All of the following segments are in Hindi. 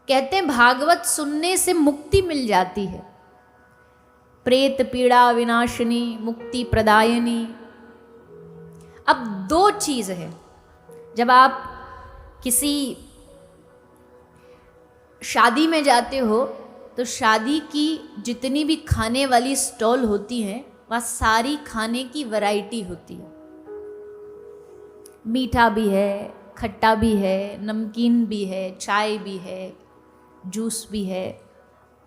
कहते हैं भागवत सुनने से मुक्ति मिल जाती है, प्रेत पीड़ा विनाशिनी मुक्ति प्रदायिनी। अब दो चीज है, जब आप किसी शादी में जाते हो तो शादी की जितनी भी खाने वाली स्टॉल होती हैं वहाँ सारी खाने की वैरायटी होती है। मीठा भी है, खट्टा भी है, नमकीन भी है, चाय भी है, जूस भी है।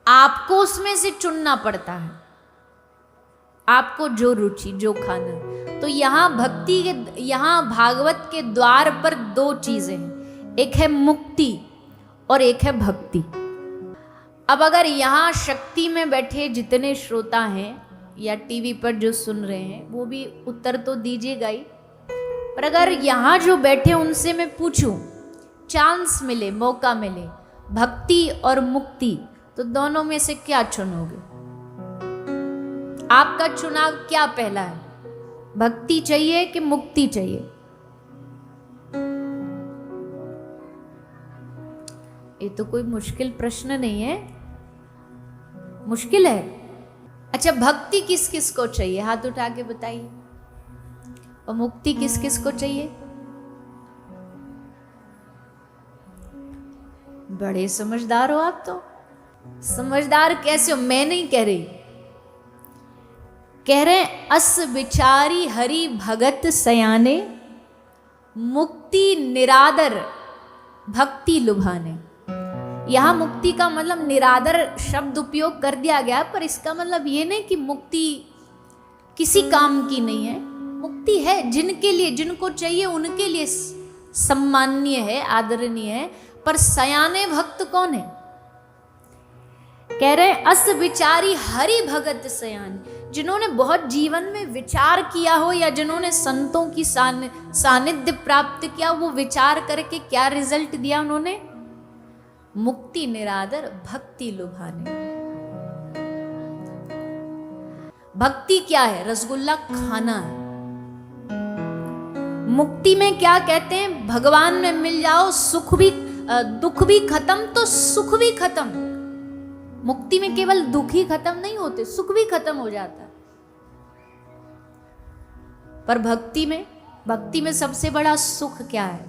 आपको उसमें से चुनना पड़ता है, आपको जो रुचि जो खाना। तो यहाँ भक्ति के, यहाँ भागवत के द्वार पर दो चीजें हैं, एक है मुक्ति और एक है भक्ति। अब अगर यहाँ शक्ति में बैठे जितने श्रोता हैं या टीवी पर जो सुन रहे हैं वो भी उत्तर तो दीजिएगा ही, पर अगर यहाँ जो बैठे उनसे मैं पूछूं, चांस मिले, मौका मिले, भक्ति और मुक्ति, तो दोनों में से क्या चुनोगे? आपका चुनाव क्या पहला है? भक्ति चाहिए कि मुक्ति चाहिए? ये तो कोई मुश्किल प्रश्न नहीं है। मुश्किल है? अच्छा, भक्ति किस किस को चाहिए? हाथ उठा के बताइए। और मुक्ति किस किस को चाहिए? बड़े समझदार हो आप तो। समझदार कैसे हो? मैं नहीं कह रही, कह रहे अस विचारी हरि भगत सयाने, मुक्ति निरादर भक्ति लुभाने। यहां मुक्ति का मतलब निरादर शब्द उपयोग कर दिया गया, पर इसका मतलब ये नहीं कि मुक्ति किसी काम की नहीं है। मुक्ति है जिनके लिए, जिनको चाहिए उनके लिए सम्माननीय है, आदरणीय है। पर सयाने भक्त कौन है? कह रहे अस विचारी हरि भगत सयान, जिन्होंने बहुत जीवन में विचार किया हो या जिन्होंने संतों की सानिध्य प्राप्त किया, वो विचार करके क्या रिजल्ट दिया उन्होंने? मुक्ति निरादर भक्ति लुभाने। भक्ति क्या है? रसगुल्ला खाना है। मुक्ति में क्या कहते हैं? भगवान में मिल जाओ, सुख भी, दुख भी खत्म तो सुख भी खत्म। मुक्ति में केवल दुख ही खत्म नहीं होते, सुख भी खत्म हो जाता है। पर भक्ति में सबसे बड़ा सुख क्या है?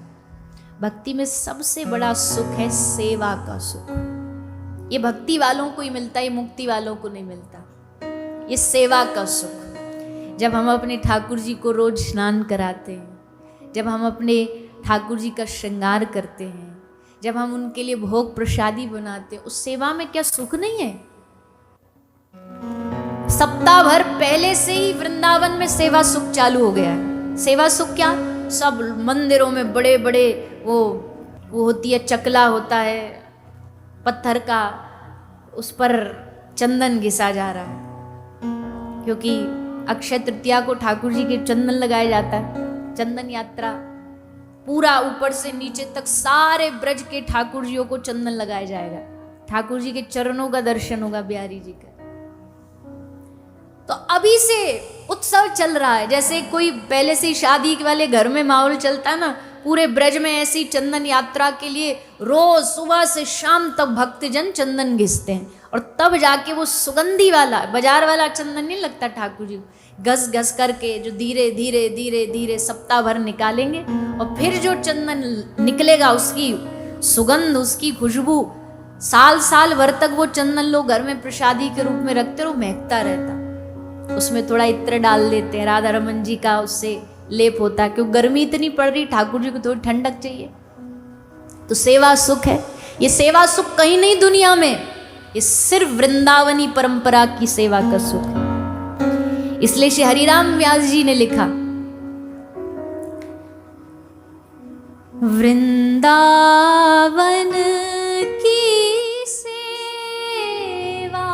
भक्ति में सबसे बड़ा सुख है सेवा का सुख। ये भक्ति वालों को ही मिलता है, मुक्ति वालों को नहीं मिलता। ये सेवा का सुख। जब हम अपने ठाकुर जी को रोज स्नान कराते हैं, जब हम अपने ठाकुर जी का श्रृंगार करते हैं, जब हम उनके लिए भोग प्रसादी बनाते हैं, उस सेवा में क्या सुख नहीं है? सप्ताह भर पहले से ही वृंदावन में सेवा सुख चालू हो गया है। सेवा सुख क्या? सब मंदिरों में बड़े बड़े वो होती है, चकला होता है पत्थर का, उस पर चंदन घिसा जा रहा है, क्योंकि अक्षय तृतीया को ठाकुर जी के चंदन लगाया जाता है। चंदन यात्रा पूरा ऊपर से नीचे तक सारे ब्रज के ठाकुर जियों को चंदन लगाया जाएगा। ठाकुर जी के चरणों का दर्शन होगा, बिहारी जी का। तो अभी से उत्सव चल रहा है, जैसे कोई पहले से शादी वाले घर में माहौल चलता है ना, पूरे ब्रज में ऐसी चंदन यात्रा के लिए रोज सुबह से शाम तक भक्तजन चंदन घिसते हैं, और तब जाके वो सुगंधी वाला बाजार वाला चंदन नहीं लगता ठाकुर जी, घस घस करके जो धीरे धीरे धीरे धीरे सप्ताह भर निकालेंगे, और फिर जो चंदन निकलेगा उसकी सुगंध, उसकी खुशबू साल साल भर तक वो चंदन लोग घर में प्रसादी के रूप में रखते रहो, महकता रहता। उसमें थोड़ा इत्र डाल देते हैं, राधा रमन जी का उससे लेप होता है, क्योंकि गर्मी इतनी पड़ रही, ठाकुर जी को थोड़ी ठंडक चाहिए। तो सेवा सुख है। ये सेवा सुख कहीं नहीं दुनिया में, ये सिर्फ वृंदावनी परंपरा की सेवा का सुख है। इसलिए श्री हरिराम व्यास जी ने लिखा, वृंदावन की सेवा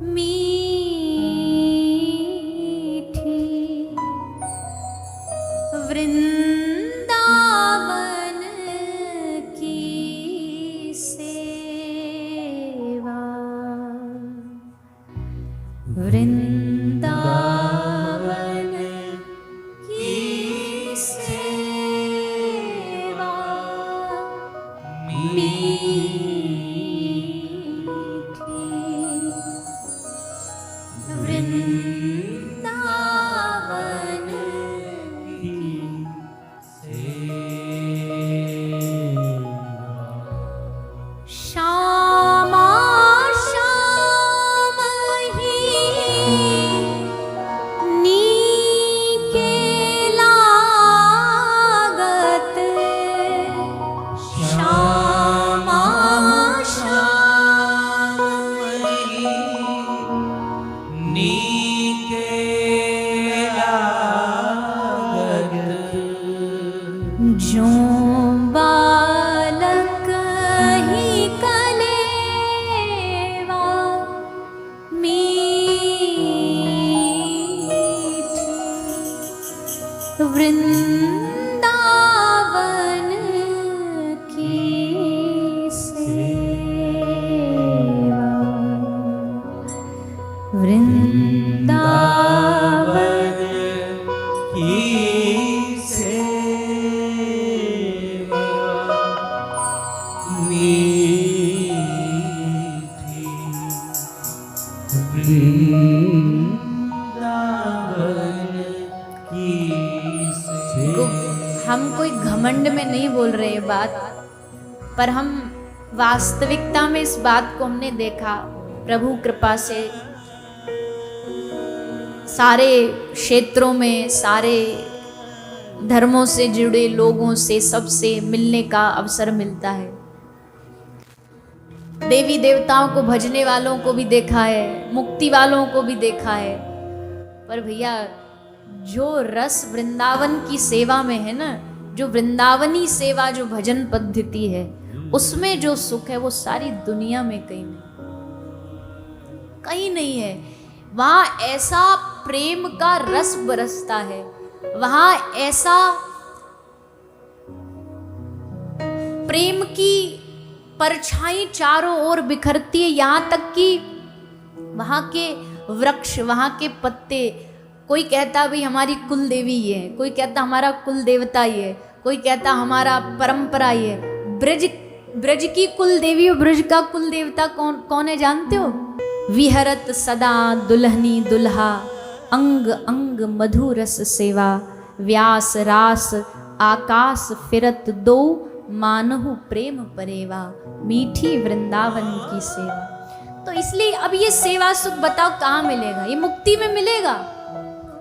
मीठी, वृंदावन की सेवा, वृंदावन की सेवा जो बालक ही कलेवा मीठी वृंदावन की सेवा, वृंदावन की सेवा मीठी वृंदावन की सेवा। हम कोई घमंड में नहीं बोल रहे ये बात, पर हम वास्तविकता में इस बात को हमने देखा। प्रभु कृपा से सारे क्षेत्रों में, सारे धर्मों से जुड़े लोगों से, सबसे मिलने का अवसर मिलता है। देवी देवताओं को भजने वालों को भी देखा है, मुक्ति वालों को भी देखा है, पर भैया जो रस वृंदावन की सेवा में है ना, जो वृंदावनी सेवा, जो भजन पद्धति है, उसमें जो सुख है वो सारी दुनिया में कहीं नहीं, कहीं नहीं है। वहां ऐसा प्रेम का रस बरसता है, वहां ऐसा प्रेम की परछाई चारों ओर बिखरती है, यहां तक कि वहां के वृक्ष, वहां के पत्ते, कोई कहता भाई हमारी कुल देवी ये है, कोई कहता हमारा कुल देवता ये है, कोई कहता हमारा परंपरा ये है। ब्रज की कुल देवी और ब्रज का कुल देवता कौन है जानते हो? विहरत सदा दुल्हनी दुल्हा, अंग अंग मधुरस सेवा, व्यास रास आकाश फिरत दो, मानहु प्रेम परेवा, मीठी वृंदावन की सेवा। तो इसलिए अब ये सेवा सुख बताओ कहाँ मिलेगा? ये मुक्ति में मिलेगा।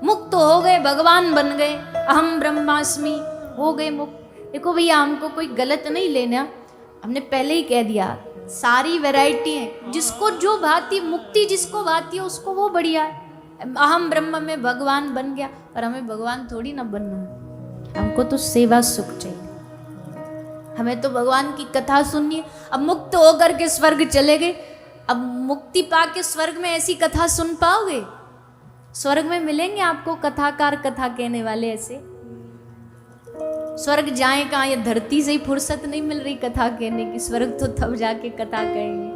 मुक्त हो गए, भगवान बन गए, अहम ब्रह्मास्मि हो गए मुक्त। देखो भैया हमको कोई गलत नहीं लेना, हमने पहले ही कह दिया सारी वैरायटी है, जिसको जो भाती, मुक्ति जिसको भाती है उसको वो बढ़िया है। अहम ब्रह्म में भगवान बन गया, पर हमें भगवान थोड़ी ना बनना है, हमको तो सेवा सुख चाहिए, हमें तो भगवान की कथा सुननी है। अब मुक्त होकर के स्वर्ग चले गए, अब मुक्ति पाके स्वर्ग में ऐसी कथा सुन पाओगे? स्वर्ग में मिलेंगे आपको कथाकार, कथा कहने वाले ऐसे? स्वर्ग जाए कहाँ, ये धरती से ही फुर्सत नहीं मिल रही कथा कहने की, स्वर्ग तो तब जाके कथा कहेंगे।